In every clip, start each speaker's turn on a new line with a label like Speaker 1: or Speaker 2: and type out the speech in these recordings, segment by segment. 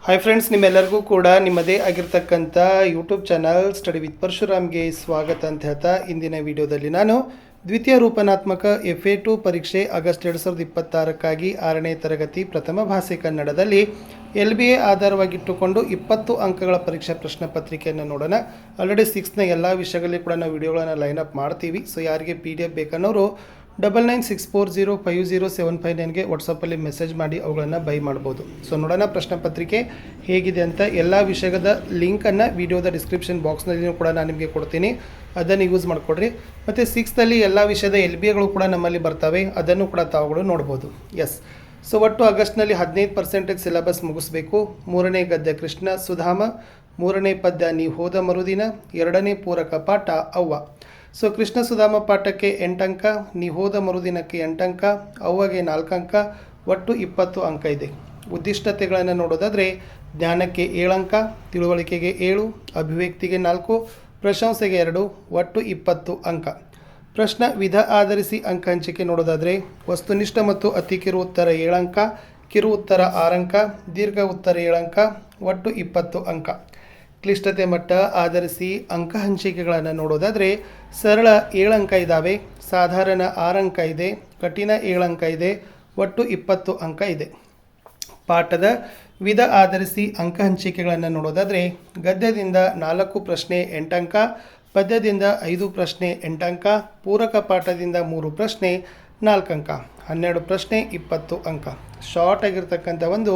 Speaker 1: Hi friends, ನಿಮ್ಮೆಲ್ಲರಿಗೂ ಕೂಡ ನಿಮ್ಮದೇ ಆಗಿರ್ತಕ್ಕಂಥ ಯೂಟ್ಯೂಬ್ ಚಾನಲ್ ಸ್ಟಡಿ ವಿತ್ ಪರಶುರಾಮ್ಗೆ ಸ್ವಾಗತ ಅಂತ ಹೇಳ್ತಾ ಇಂದಿನ ವಿಡಿಯೋದಲ್ಲಿ ನಾನು ದ್ವಿತೀಯ ರೂಪನಾತ್ಮಕ FA2 ಪರೀಕ್ಷೆ ಆಗಸ್ಟ್ 2026ಕ್ಕಾಗಿ 6ನೇ ತರಗತಿ ಪ್ರಥಮ ಭಾಷೆ ಕನ್ನಡದಲ್ಲಿ LBA ಆಧಾರವಾಗಿಟ್ಟುಕೊಂಡು 20 ಅಂಕಗಳ ಪರೀಕ್ಷಾ ಪ್ರಶ್ನೆ ಪತ್ರಿಕೆಯನ್ನು ನೋಡೋಣ. ಆಲ್ರೆಡಿ 6ನ ಎಲ್ಲ ವಿಷಯಗಳಲ್ಲಿ ಕೂಡ ನಾವು ವಿಡಿಯೋಗಳನ್ನು ಲೈನಪ್ ಮಾಡ್ತೀವಿ. ಸೊ ಯಾರಿಗೆ PDF ಬೇಕನ್ನೋರು 9964050759ಗೆ ವಾಟ್ಸಪ್ಪಲ್ಲಿ ಮೆಸೇಜ್ ಮಾಡಿ ಅವುಗಳನ್ನು ಬೈ ಮಾಡ್ಬೋದು. ಸೊ ನೋಡೋಣ ಪ್ರಶ್ನೆ ಪತ್ರಿಕೆ ಹೇಗಿದೆ ಅಂತ. ಎಲ್ಲ ವಿಷಯದ ಲಿಂಕನ್ನು ವಿಡಿಯೋದ ಡಿಸ್ಕ್ರಿಪ್ಷನ್ ಬಾಕ್ಸ್ನಲ್ಲಿ ಕೂಡ ನಾನು ನಿಮಗೆ ಕೊಡ್ತೀನಿ, ಅದನ್ನು ಯೂಸ್ ಮಾಡಿಕೊಡ್ರಿ. ಮತ್ತು 6ನಲ್ಲಿ ಎಲ್ಲ ವಿಷಯದ LBAಗಳು ಕೂಡ ನಮ್ಮಲ್ಲಿ ಬರ್ತವೆ, ಅದನ್ನು ಕೂಡ ತಾವುಗಳು ನೋಡ್ಬೋದು. ಎಸ್, ಸೊ ಒಟ್ಟು ಆಗಸ್ಟ್ನಲ್ಲಿ 15% ಸಿಲೆಬಸ್ ಮುಗಿಸ್ಬೇಕು. 3ನೇ ಗದ್ಯ ಕೃಷ್ಣ ಸುಧಾಮ, 3ನೇ ಪದ್ಯ ನೀ ಹೋದ ಮರುದಿನ, 2ನೇ ಪೂರಕ ಪಾಠ ಅವ್ವ. ಸೊ ಕೃಷ್ಣ ಸುಧಾಮ ಪಾಠಕ್ಕೆ 8 ಅಂಕ, ನೀ ಹೋದ ಮರುದಿನಕ್ಕೆ 8 ಅಂಕ, ಅವ್ವಗೆ 4 ಅಂಕ, ಒಟ್ಟು 20 ಅಂಕ ಇದೆ. ಉದ್ದಿಷ್ಟತೆಗಳನ್ನು ನೋಡೋದಾದರೆ ಜ್ಞಾನಕ್ಕೆ 7 ಅಂಕ, ತಿಳುವಳಿಕೆಗೆ 7, ಅಭಿವ್ಯಕ್ತಿಗೆ 4, ಪ್ರಶಂಸೆಗೆ 2, ಒಟ್ಟು 20 ಅಂಕ. ಪ್ರಶ್ನೆ ವಿಧ ಆಧರಿಸಿ ಅಂಕ ಹಂಚಿಕೆ ನೋಡೋದಾದರೆ ವಸ್ತುನಿಷ್ಠ ಮತ್ತು ಅತಿ ಕಿರು ಉತ್ತರ 7 ಅಂಕ, ಕಿರು ಉತ್ತರ 6 ಅಂಕ, ದೀರ್ಘ ಉತ್ತರ 7 ಅಂಕ, ಒಟ್ಟು 20 ಅಂಕ. ಕ್ಲಿಷ್ಟತೆ ಮಟ್ಟ ಆಧರಿಸಿ ಅಂಕ ಹಂಚಿಕೆಗಳನ್ನು ನೋಡೋದಾದರೆ ಸರಳ 7 ಅಂಕ ಇದ್ದಾವೆ, ಸಾಧಾರಣ 6 ಅಂಕ ಇದೆ, ಕಠಿಣ 7 ಅಂಕ ಇದೆ, ಒಟ್ಟು 20 ಅಂಕ ಇದೆ. ಪಾಠದ ವಿಧ ಆಧರಿಸಿ ಅಂಕ ಹಂಚಿಕೆಗಳನ್ನು ನೋಡೋದಾದರೆ ಗದ್ಯದಿಂದ 4 ಪ್ರಶ್ನೆ 8 ಅಂಕ, ಪದ್ಯದಿಂದ 5 ಪ್ರಶ್ನೆ 8 ಅಂಕ, ಪೂರಕ ಪಾಠದಿಂದ 3 ಪ್ರಶ್ನೆ 4 ಅಂಕ, 12 ಪ್ರಶ್ನೆ 20 ಅಂಕ. ಶಾರ್ಟ್ ಆಗಿರ್ತಕ್ಕಂಥ ಒಂದು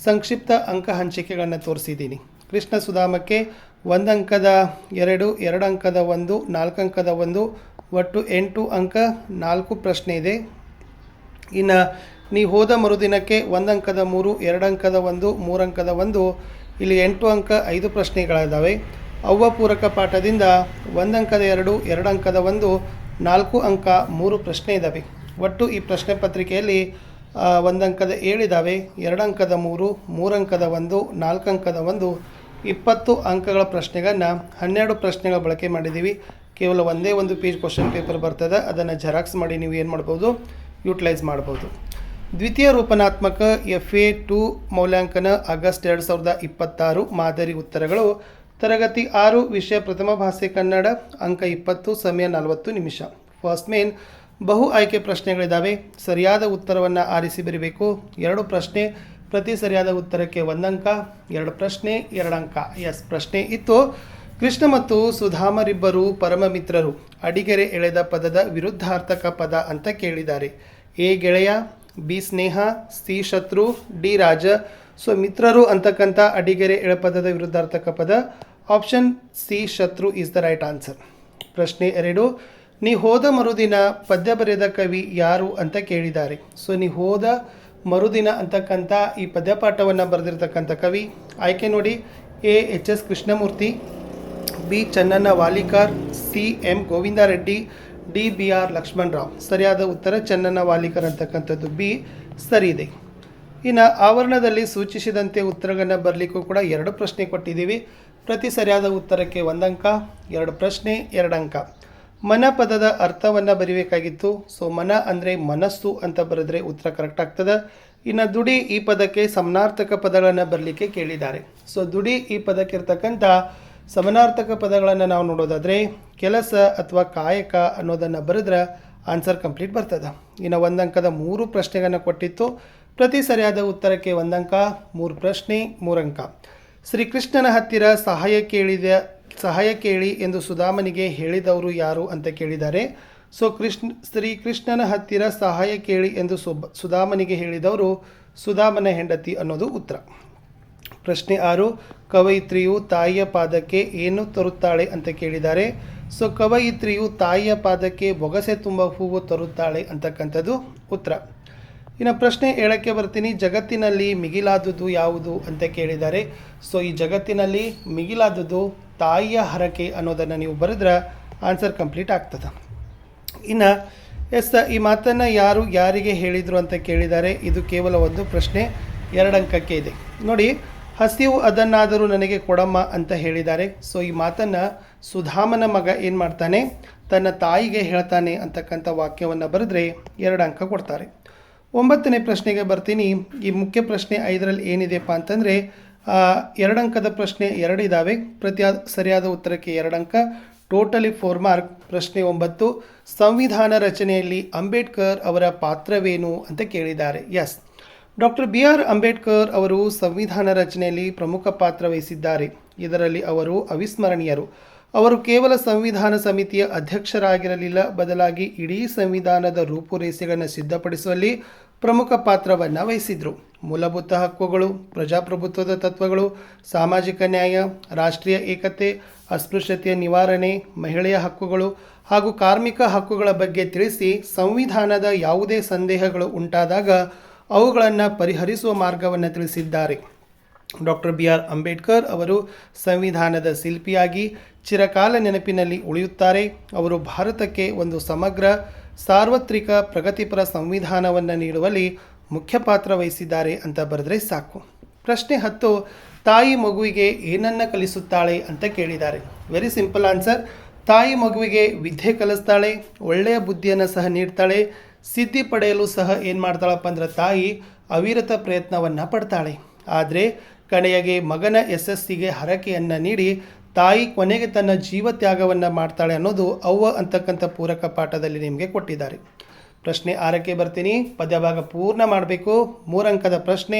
Speaker 1: ಸಂಕ್ಷಿಪ್ತ ಅಂಕ ಹಂಚಿಕೆಗಳನ್ನು ತೋರಿಸಿದ್ದೀನಿ. ಕೃಷ್ಣ ಸುಧಾಮಕ್ಕೆ 1 ಅಂಕದ 2, 2 ಅಂಕದ 1, 4 ಅಂಕದ 1, ಒಟ್ಟು 8 ಅಂಕ, 4 ಪ್ರಶ್ನೆ ಇದೆ. ಇನ್ನು ನೀ ಹೋದ ಮರುದಿನಕ್ಕೆ 1 ಅಂಕದ 3, 2 ಅಂಕದ 1, 3 ಅಂಕದ 1, ಇಲ್ಲಿ 8 ಅಂಕ 5 ಪ್ರಶ್ನೆಗಳಿದ್ದಾವೆ. ಅವ್ವ ಪೂರಕ ಪಾಠದಿಂದ 1 ಅಂಕದ 2, 2 ಅಂಕದ 1, 4 ಅಂಕ 3 ಪ್ರಶ್ನೆ ಇದ್ದಾವೆ. ಒಟ್ಟು ಈ ಪ್ರಶ್ನೆ ಪತ್ರಿಕೆಯಲ್ಲಿ 1 ಅಂಕದ 7 ಇದ್ದಾವೆ, 2 ಅಂಕದ 3, 3 ಅಂಕದ 1, 4 ಅಂಕದ 1, 20 ಅಂಕಗಳ ಪ್ರಶ್ನೆಗಳನ್ನು 12 ಪ್ರಶ್ನೆಗಳ ಬಳಕೆ ಮಾಡಿದ್ದೀವಿ. ಕೇವಲ ಒಂದೇ ಒಂದು ಪೇಜ್ ಕ್ವಶನ್ ಪೇಪರ್ ಬರ್ತದೆ, ಅದನ್ನು ಜೆರಾಕ್ಸ್ ಮಾಡಿ ನೀವು ಏನು ಮಾಡ್ಬೋದು, ಯೂಟಿಲೈಸ್ ಮಾಡ್ಬೋದು. ದ್ವಿತೀಯ ರೂಪನಾತ್ಮಕ FA2 ಮೌಲ್ಯಾಂಕನ ಆಗಸ್ಟ್ 2026 ಮಾದರಿ ಉತ್ತರಗಳು ತರಗತಿ 6 ವಿಷಯ ಪ್ರಥಮ ಭಾಷೆ ಕನ್ನಡ, ಅಂಕ 20, ಸಮಯ 40 ನಿಮಿಷ. ಫಸ್ಟ್ ಮೇನ್ ಬಹು ಆಯ್ಕೆ ಪ್ರಶ್ನೆಗಳಿದ್ದಾವೆ. ಸರಿಯಾದ ಉತ್ತರವನ್ನು ಆರಿಸಿ ಬರೀಬೇಕು. 2 ಪ್ರಶ್ನೆ, ಪ್ರತಿ ಸರಿಯಾದ ಉತ್ತರಕ್ಕೆ 1 ಅಂಕ, 2 ಪ್ರಶ್ನೆ 2 ಅಂಕ. ಎಸ್, ಪ್ರಶ್ನೆ ಇತ್ತು, ಕೃಷ್ಣ ಮತ್ತು ಸುಧಾಮರಿಬ್ಬರು ಪರಮ ಮಿತ್ರರು, ಅಡಿಗೆರೆ ಎಳೆದ ಪದದ ವಿರುದ್ಧಾರ್ಥಕ ಪದ ಅಂತ ಕೇಳಿದ್ದಾರೆ. ಎ ಗೆಳೆಯ, ಬಿ ಸ್ನೇಹ, ಸಿ ಶತ್ರು, ಡಿ ರಾಜ. ಸೊ ಮಿತ್ರರು ಅಂತಕ್ಕಂಥ ಅಡಿಗೆರೆ ಎಳೆಪದದ ವಿರುದ್ಧಾರ್ಥಕ ಪದ ಆಪ್ಷನ್ ಸಿ ಶತ್ರು ಈಸ್ ದ ರೈಟ್ ಆನ್ಸರ್. ಪ್ರಶ್ನೆ 2, ನೀ ಹೋದ ಮರುದಿನ ಪದ್ಯ ಬರೆದ ಕವಿ ಯಾರು ಅಂತ ಕೇಳಿದ್ದಾರೆ. ಸೊ ನೀ ಹೋದ ಮರುದಿನ ಅಂತಕ್ಕಂಥ ಈ ಪದ್ಯಪಾಠವನ್ನು ಬರೆದಿರ್ತಕ್ಕಂಥ ಕವಿ ಆಯ್ಕೆ ನೋಡಿ. A HS Krishnamurthy, B Channanna Walikar, C M Govindareddy, D BR Lakshmanrao. ಸರಿಯಾದ ಉತ್ತರ ಚನ್ನಣ್ಣ ವಾಲಿಕರ್ ಅಂತಕ್ಕಂಥದ್ದು ಬಿ ಸರಿ ಇದೆ. ಇನ್ನು ಆವರಣದಲ್ಲಿ ಸೂಚಿಸಿದಂತೆ ಉತ್ತರಗಳನ್ನು ಬರಲಿಕ್ಕೂ ಕೂಡ 2 ಪ್ರಶ್ನೆ ಕೊಟ್ಟಿದ್ದೀವಿ. ಪ್ರತಿ ಸರಿಯಾದ ಉತ್ತರಕ್ಕೆ 1 ಅಂಕ, 2 ಪ್ರಶ್ನೆ 2 ಅಂಕ. ಮನ ಪದದ ಅರ್ಥವನ್ನು ಬರೀಬೇಕಾಗಿತ್ತು. ಸೊ ಮನ ಅಂದರೆ ಮನಸ್ಸು ಅಂತ ಬರೆದ್ರೆ ಉತ್ತರ ಕರೆಕ್ಟ್ ಆಗ್ತದೆ. ಇನ್ನು ದುಡಿ ಈ ಪದಕ್ಕೆ ಸಮಾನಾರ್ಥಕ ಪದಗಳನ್ನು ಬರಲಿಕ್ಕೆ ಕೇಳಿದ್ದಾರೆ. ಸೊ ದುಡಿ ಈ ಪದಕ್ಕೆ ಇರ್ತಕ್ಕಂಥ ಸಮಾನಾರ್ಥಕ ಪದಗಳನ್ನು ನಾವು ನೋಡೋದಾದರೆ ಕೆಲಸ ಅಥವಾ ಕಾಯಕ ಅನ್ನೋದನ್ನು ಬರೆದ್ರೆ ಆನ್ಸರ್ ಕಂಪ್ಲೀಟ್ ಬರ್ತದೆ. ಇನ್ನು 1 ಅಂಕದ 3 ಪ್ರಶ್ನೆಗಳನ್ನು ಕೊಟ್ಟಿತ್ತು. ಪ್ರತಿ ಸರಿಯಾದ ಉತ್ತರಕ್ಕೆ 1 ಅಂಕ, 3 ಪ್ರಶ್ನೆ 3 ಅಂಕ. ಶ್ರೀಕೃಷ್ಣನ ಹತ್ತಿರ ಸಹಾಯ ಕೇಳಿ ಎಂದು ಸುಧಾಮನಿಗೆ ಹೇಳಿದವರು ಯಾರು ಅಂತ ಕೇಳಿದ್ದಾರೆ. ಸೊ ಶ್ರೀಕೃಷ್ಣನ ಹತ್ತಿರ ಸಹಾಯ ಕೇಳಿ ಎಂದು ಸುಧಾಮನಿಗೆ ಹೇಳಿದವರು ಸುಧಾಮನ ಹೆಂಡತಿ ಅನ್ನೋದು ಉತ್ತರ. ಪ್ರಶ್ನೆ 6, ಕವಯಿತ್ರಿಯು ತಾಯಿಯ ಪಾದಕ್ಕೆ ಏನು ತರುತ್ತಾಳೆ ಅಂತ ಕೇಳಿದ್ದಾರೆ. ಸೊ ಕವಯಿತ್ರಿಯು ತಾಯಿಯ ಪಾದಕ್ಕೆ ಬೊಗಸೆ ತುಂಬ ಹೂವು ತರುತ್ತಾಳೆ ಅಂತಕ್ಕಂಥದ್ದು ಉತ್ತರ. ಇನ್ನು ಪ್ರಶ್ನೆ 7ಕ್ಕೆ ಬರ್ತೀನಿ. ಜಗತ್ತಿನಲ್ಲಿ ಮಿಗಿಲಾದುದು ಯಾವುದು ಅಂತ ಕೇಳಿದ್ದಾರೆ. ಸೊ ಈ ಜಗತ್ತಿನಲ್ಲಿ ಮಿಗಿಲಾದುದು ತಾಯಿಯ ಹರಕೆ ಅನ್ನೋದನ್ನು ನೀವು ಬರೆದ್ರೆ ಆನ್ಸರ್ ಕಂಪ್ಲೀಟ್ ಆಗ್ತದೆ. ಇನ್ನು ಈ ಮಾತನ್ನು ಯಾರಿಗೆ ಹೇಳಿದರು ಅಂತ ಕೇಳಿದ್ದಾರೆ. ಇದು ಕೇವಲ ಒಂದು ಪ್ರಶ್ನೆ, 2 ಅಂಕಕ್ಕೆ ಇದೆ. ನೋಡಿ, ಹಸಿವು ಅದನ್ನಾದರೂ ನನಗೆ ಕೊಡಮ್ಮ ಅಂತ ಹೇಳಿದ್ದಾರೆ. ಸೊ ಈ ಮಾತನ್ನು ಸುಧಾಮನ ಮಗ ಏನು ಮಾಡ್ತಾನೆ, ತನ್ನ ತಾಯಿಗೆ ಹೇಳ್ತಾನೆ ಅಂತಕ್ಕಂಥ ವಾಕ್ಯವನ್ನು ಬರೆದ್ರೆ 2 ಅಂಕ ಕೊಡ್ತಾರೆ. 9ನೇ ಪ್ರಶ್ನೆಗೆ ಬರ್ತೀನಿ. ಈ ಮುಖ್ಯ ಪ್ರಶ್ನೆ 5ರಲ್ಲಿ ಏನಿದೆಪ್ಪ ಅಂತಂದರೆ 2 ಅಂಕದ ಪ್ರಶ್ನೆ 2 ಇದ್ದಾವೆ. ಸರಿಯಾದ ಉತ್ತರಕ್ಕೆ 2 ಅಂಕ, ಟೋಟಲಿ 4 ಮಾರ್ಕ್. ಪ್ರಶ್ನೆ 9, ಸಂವಿಧಾನ ರಚನೆಯಲ್ಲಿ ಅಂಬೇಡ್ಕರ್ ಅವರ ಪಾತ್ರವೇನು ಅಂತ ಕೇಳಿದ್ದಾರೆ. ಎಸ್, ಡಾಕ್ಟರ್ BR ಅಂಬೇಡ್ಕರ್ ಅವರು ಸಂವಿಧಾನ ರಚನೆಯಲ್ಲಿ ಪ್ರಮುಖ ಪಾತ್ರ ವಹಿಸಿದ್ದಾರೆ. ಇದರಲ್ಲಿ ಅವರು ಅವಿಸ್ಮರಣೀಯರು. ಅವರು ಕೇವಲ ಸಂವಿಧಾನ ಸಮಿತಿಯ ಅಧ್ಯಕ್ಷರಾಗಿರಲಿಲ್ಲ, ಬದಲಾಗಿ ಇಡೀ ಸಂವಿಧಾನದ ರೂಪುರೇಷೆಗಳನ್ನು ಸಿದ್ಧಪಡಿಸುವಲ್ಲಿ ಪ್ರಮುಖ ಪಾತ್ರವನ್ನು ವಹಿಸಿದರು. ಮೂಲಭೂತ ಹಕ್ಕುಗಳು, ಪ್ರಜಾಪ್ರಭುತ್ವದ ತತ್ವಗಳು, ಸಾಮಾಜಿಕ ನ್ಯಾಯ, ರಾಷ್ಟ್ರೀಯ ಏಕತೆ, ಅಸ್ಪೃಶ್ಯತೆಯ ನಿವಾರಣೆ, ಮಹಿಳೆಯ ಹಕ್ಕುಗಳು ಹಾಗೂ ಕಾರ್ಮಿಕ ಹಕ್ಕುಗಳ ಬಗ್ಗೆ ತಿಳಿಸಿ ಸಂವಿಧಾನದ ಯಾವುದೇ ಸಂದೇಹಗಳು ಉಂಟಾದಾಗ ಅವುಗಳನ್ನು ಪರಿಹರಿಸುವ ಮಾರ್ಗವನ್ನು ತಿಳಿಸಿದ್ದಾರೆ. ಡಾಕ್ಟರ್ BR ಅಂಬೇಡ್ಕರ್ ಅವರು ಸಂವಿಧಾನದ ಶಿಲ್ಪಿಯಾಗಿ ಚಿರಕಾಲ ನೆನಪಿನಲ್ಲಿ ಉಳಿಯುತ್ತಾರೆ. ಅವರು ಭಾರತಕ್ಕೆ ಒಂದು ಸಮಗ್ರ, ಸಾರ್ವತ್ರಿಕ, ಪ್ರಗತಿಪರ ಸಂವಿಧಾನವನ್ನು ನೀಡುವಲ್ಲಿ ಮುಖ್ಯ ಪಾತ್ರ ವಹಿಸಿದ್ದಾರೆ ಅಂತ ಬರೆದ್ರೆ ಸಾಕು. ಪ್ರಶ್ನೆ 10, ತಾಯಿ ಮಗುವಿಗೆ ಏನನ್ನು ಕಲಿಸುತ್ತಾಳೆ ಅಂತ ಕೇಳಿದ್ದಾರೆ. Very simple answer. ತಾಯಿ ಮಗುವಿಗೆ ವಿದ್ಯೆ ಕಲಿಸ್ತಾಳೆ, ಒಳ್ಳೆಯ ಬುದ್ಧಿಯನ್ನು ಸಹ ನೀಡ್ತಾಳೆ. ಸಿದ್ಧಿ ಪಡೆಯಲು ಸಹ ಏನು ಮಾಡ್ತಾಳಪ್ಪ ಅಂದ್ರೆ ತಾಯಿ ಅವಿರತ ಪ್ರಯತ್ನವನ್ನು ಪಡ್ತಾಳೆ. ಆದರೆ ಕಡೆಗೆ ಮಗನ ಯಶಸ್ಸಿಗೆ ಹರಕೆಯನ್ನು ನೀಡಿ ತಾಯಿ ಕೊನೆಗೆ ತನ್ನ ಜೀವತ್ಯಾಗವನ್ನು ಮಾಡ್ತಾಳೆ ಅನ್ನೋದು ಅವ್ವ ಅಂತಕ್ಕಂಥ ಪೂರಕ ಪಾಠದಲ್ಲಿ ನಿಮಗೆ ಕೊಟ್ಟಿದ್ದಾರೆ. ಪ್ರಶ್ನೆ 6ಕ್ಕೆ ಬರ್ತೀನಿ. ಪದ್ಯಭಾಗ ಪೂರ್ಣ ಮಾಡಬೇಕು. 3 ಅಂಕದ ಪ್ರಶ್ನೆ.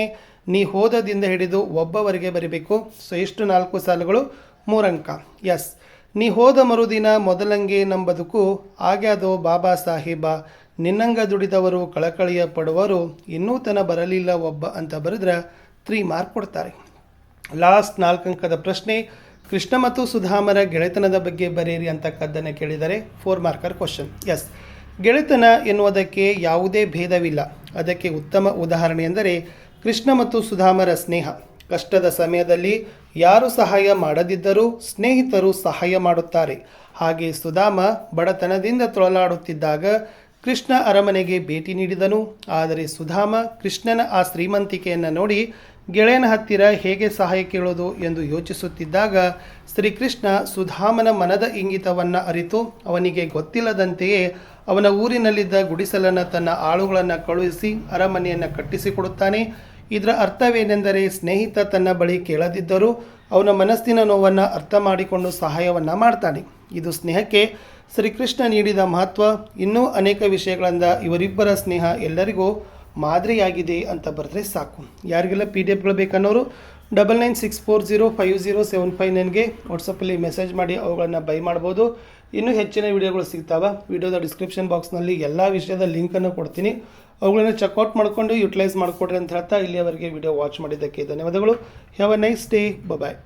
Speaker 1: ನೀ ಹೋದದಿಂದ ಹಿಡಿದು ಒಬ್ಬವರೆಗೆ ಬರೀಬೇಕು. ಸೊ ಎಷ್ಟು 4 ಸಾಲುಗಳು? 3 ಅಂಕ. ಎಸ್, ನೀ ಹೋದ ಮರುದಿನ ಮೊದಲಂಗೆ ನಮ್ಮ ಬದುಕು, ಆಗ್ಯಾದೋ ಬಾಬಾ ಸಾಹೇಬ, ನಿನ್ನಂಗ ದುಡಿದವರು ಕಳಕಳಿಯ ಪಡುವರು, ಇನ್ನೂ ತನ ಬರಲಿಲ್ಲ ಒಬ್ಬ ಅಂತ ಬರೆದ್ರೆ 3 ಮಾರ್ಕ್ ಕೊಡ್ತಾರೆ. ಲಾಸ್ಟ್ 4 ಅಂಕದ ಪ್ರಶ್ನೆ. ಕೃಷ್ಣ ಮತ್ತು ಸುಧಾಮರ ಗೆಳೆತನದ ಬಗ್ಗೆ ಬರೆಯಿರಿ ಅಂತಕ್ಕದ್ದನ್ನು ಕೇಳಿದರೆ 4 ಮಾರ್ಕರ್ ಕ್ವಶನ್. ಎಸ್, ಗೆಳೆತನ ಎನ್ನುವುದಕ್ಕೆ ಯಾವುದೇ ಭೇದವಿಲ್ಲ. ಅದಕ್ಕೆ ಉತ್ತಮ ಉದಾಹರಣೆ ಎಂದರೆ ಕೃಷ್ಣ ಮತ್ತು ಸುಧಾಮರ ಸ್ನೇಹ. ಕಷ್ಟದ ಸಮಯದಲ್ಲಿ ಯಾರು ಸಹಾಯ ಮಾಡದಿದ್ದರೂ ಸ್ನೇಹಿತರು ಸಹಾಯ ಮಾಡುತ್ತಾರೆ. ಹಾಗೆ ಸುಧಾಮ ಬಡತನದಿಂದ ತೊಳಲಾಡುತ್ತಿದ್ದಾಗ ಕೃಷ್ಣ ಅರಮನೆಗೆ ಭೇಟಿ ನೀಡಿದನು. ಆದರೆ ಸುಧಾಮ ಕೃಷ್ಣನ ಆ ಶ್ರೀಮಂತಿಕೆಯನ್ನು ನೋಡಿ ಗೆಳೆಯನ ಹತ್ತಿರ ಹೇಗೆ ಸಹಾಯ ಕೇಳೋದು ಎಂದು ಯೋಚಿಸುತ್ತಿದ್ದಾಗ ಶ್ರೀಕೃಷ್ಣ ಸುಧಾಮನ ಮನದ ಇಂಗಿತವನ್ನು ಅರಿತು ಅವನಿಗೆ ಗೊತ್ತಿಲ್ಲದಂತೆಯೇ ಅವನ ಊರಿನಲ್ಲಿದ್ದ ಗುಡಿಸಲನ್ನು ತನ್ನ ಆಳುಗಳನ್ನು ಕಳುಹಿಸಿ ಅರಮನೆಯನ್ನು ಕಟ್ಟಿಸಿಕೊಡುತ್ತಾನೆ. ಇದರ ಅರ್ಥವೇನೆಂದರೆ ಸ್ನೇಹಿತ ತನ್ನ ಬಳಿ ಕೇಳದಿದ್ದರೂ ಅವನ ಮನಸ್ಸಿನ ನೋವನ್ನು ಅರ್ಥ ಮಾಡಿಕೊಂಡು ಸಹಾಯವನ್ನು ಮಾಡ್ತಾನೆ. ಇದು ಸ್ನೇಹಕ್ಕೆ ಶ್ರೀಕೃಷ್ಣ ನೀಡಿದ ಮಹತ್ವ. ಇನ್ನೂ ಅನೇಕ ವಿಷಯಗಳಿಂದ ಇವರಿಬ್ಬರ ಸ್ನೇಹ ಎಲ್ಲರಿಗೂ ಮಾದರಿಯಾಗಿದೆ ಅಂತ ಬರೆದ್ರೆ ಸಾಕು. ಯಾರಿಗೆಲ್ಲ PDF ಬೇಕನ್ನೋರು 9964050759ಗೆ ವಾಟ್ಸಪ್ಪಲ್ಲಿ ಮೆಸೇಜ್ ಮಾಡಿ ಅವುಗಳನ್ನು ಬೈ ಮಾಡ್ಬೋದು. ಇನ್ನೂ ಹೆಚ್ಚಿನ ವಿಡಿಯೋಗಳು ಸಿಗ್ತಾವೆ. ವಿಡಿಯೋದ ಡಿಸ್ಕ್ರಿಪ್ಷನ್ ಬಾಕ್ಸ್ನಲ್ಲಿ ಎಲ್ಲ ವಿಷಯದ ಲಿಂಕನ್ನು ಕೊಡ್ತೀನಿ. ಅವುಗಳನ್ನು ಚೆಕ್ಔಟ್ ಮಾಡಿಕೊಂಡು ಯುಟಿಲೈಸ್ ಮಾಡಿಕೊಡ್ರಿ ಅಂತ ಹೇಳ್ತಾ ಇಲ್ಲಿಯವರೆಗೆ ವಿಡಿಯೋ ವಾಚ್ ಮಾಡಿದ್ದಕ್ಕೆ ಧನ್ಯವಾದಗಳು. Have a nice day. Bye.